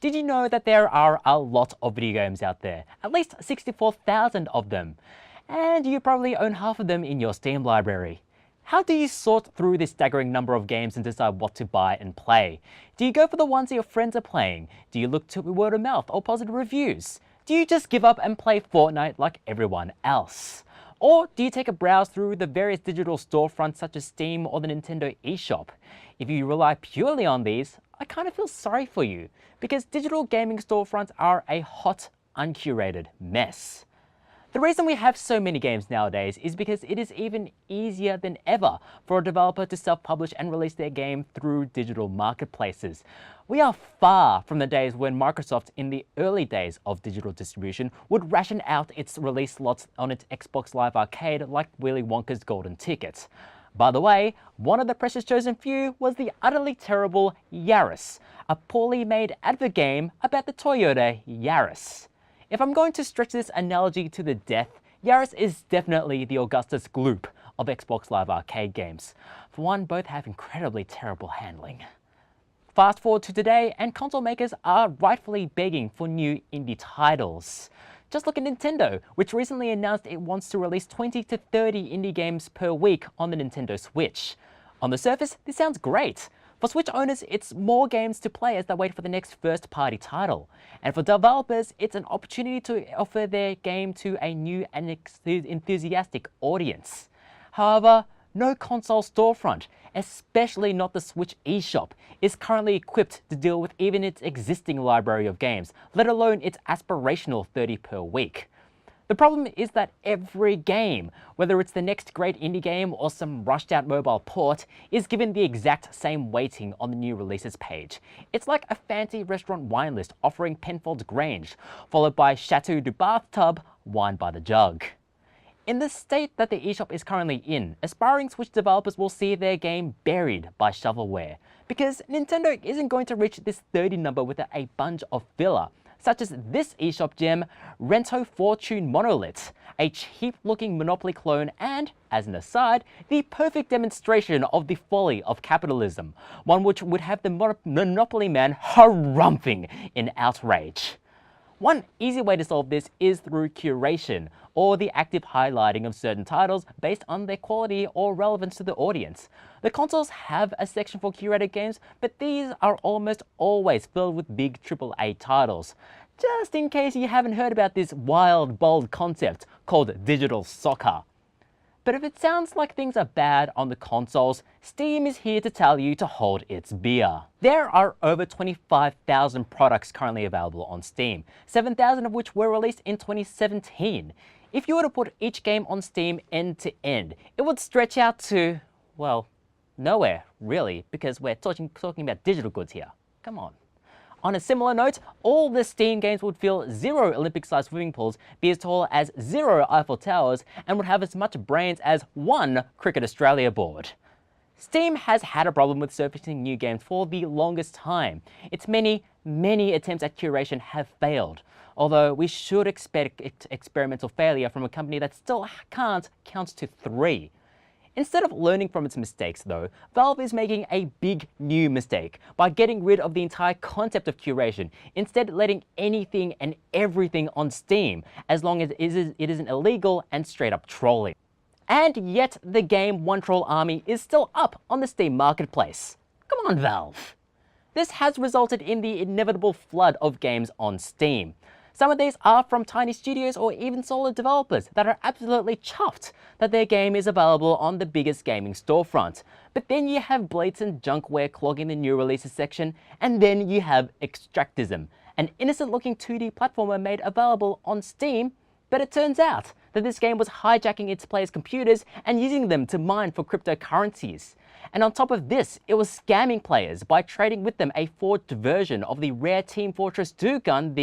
Did you know that there are a lot of video games out there? At least 64,000 of them. And you probably own half of them in your Steam library. How do you sort through this staggering number of games and decide what to buy and play? Do you go for the ones that your friends are playing? Do you look to word of mouth or positive reviews? Do you just give up and play Fortnite like everyone else? Or do you take a browse through the various digital storefronts such as Steam or the Nintendo eShop? If you rely purely on these, I kind of feel sorry for you, because digital gaming storefronts are a hot, uncurated mess. The reason we have so many games nowadays is because it is even easier than ever for a developer to self-publish and release their game through digital marketplaces. We are far from the days when Microsoft, in the early days of digital distribution, would ration out its release slots on its Xbox Live Arcade like Willy Wonka's golden ticket. By the way, one of the precious chosen few was the utterly terrible Yaris, a poorly made advert game about the Toyota Yaris. If I'm going to stretch this analogy to the death, Yaris is definitely the Augustus Gloop of Xbox Live Arcade games. For one, both have incredibly terrible handling. Fast forward to today, and console makers are rightfully begging for new indie titles. Just look at Nintendo, which recently announced it wants to release 20 to 30 indie games per week on the Nintendo Switch. On the surface, this sounds great. For Switch owners, it's more games to play as they wait for the next first-party title. And for developers, it's an opportunity to offer their game to a new and enthusiastic audience. However, no console storefront, especially not the Switch eShop, is currently equipped to deal with even its existing library of games, let alone its aspirational 30 per week. The problem is that every game, whether it's the next great indie game or some rushed-out mobile port, is given the exact same weighting on the new releases page. It's like a fancy restaurant wine list offering Penfolds Grange, followed by Chateau du Bathtub, wine by the jug. In the state that the eShop is currently in, aspiring Switch developers will see their game buried by shovelware, because Nintendo isn't going to reach this 30 number without a bunch of filler, such as this eShop gem, Rento Fortune Monolith, a cheap-looking Monopoly clone and, as an aside, the perfect demonstration of the folly of capitalism, one which would have the Monopoly man harumphing in outrage. One easy way to solve this is through curation, or the active highlighting of certain titles based on their quality or relevance to the audience. The consoles have a section for curated games, but these are almost always filled with big AAA titles. Just in case you haven't heard about this wild, bold concept called digital soccer. But if it sounds like things are bad on the consoles, Steam is here to tell you to hold its beer. There are over 25,000 products currently available on Steam, 7,000 of which were released in 2017. If you were to put each game on Steam end to end, it would stretch out to, well, nowhere, really, because we're talking about digital goods here. Come on. On a similar note, all the Steam games would fill 0 Olympic-sized swimming pools, be as tall as 0 Eiffel Towers, and would have as much brains as 1 Cricket Australia board. Steam has had a problem with surfacing new games for the longest time. Its many attempts at curation have failed, although we should expect experimental failure from a company that still can't count to 3. Instead of learning from its mistakes, though, Valve is making a big new mistake by getting rid of the entire concept of curation, instead letting anything and everything on Steam, as long as it isn't illegal and straight up trolling. And yet the game One Troll Army is still up on the Steam marketplace. Come on, Valve. This has resulted in the inevitable flood of games on Steam. Some of these are from tiny studios or even solo developers that are absolutely chuffed that their game is available on the biggest gaming storefront. But then you have blatant junkware clogging the new releases section, and then you have Extractism, an innocent-looking 2D platformer made available on Steam, but it turns out that this game was hijacking its players' computers and using them to mine for cryptocurrencies. And on top of this, it was scamming players by trading with them a forged version of the rare Team Fortress 2 gun,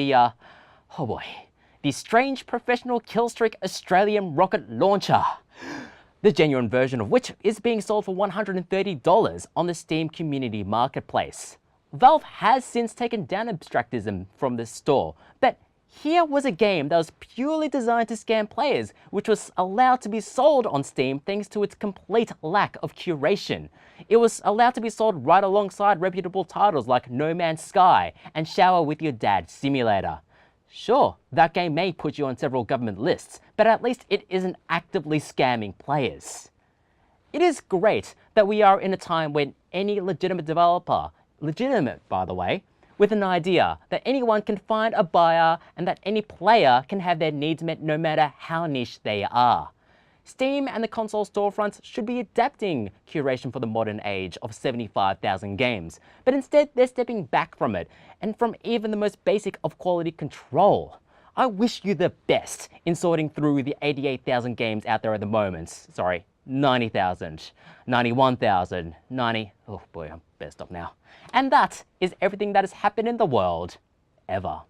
oh boy, the strange professional killstreak Australian rocket launcher. The genuine version of which is being sold for $130 on the Steam Community Marketplace. Valve has since taken down Abstractism from the store, but Here was a game that was purely designed to scam players, which was allowed to be sold on Steam thanks to its complete lack of curation. It was allowed to be sold right alongside reputable titles like No Man's Sky and Shower with Your Dad Simulator. Sure, that game may put you on several government lists, but at least it isn't actively scamming players. It is great that we are in a time when any legitimate developer, legitimate by the way, with an idea that anyone can find a buyer and that any player can have their needs met no matter how niche they are. Steam and the console storefronts should be adapting curation for the modern age of 75,000 games, but instead they're stepping back from it and from even the most basic of quality control. I wish you the best in sorting through the 88,000 games out there at the moment. Sorry, 90,000, 91,000, 90, oh boy, I better stop now. And that is everything that has happened in the world, ever.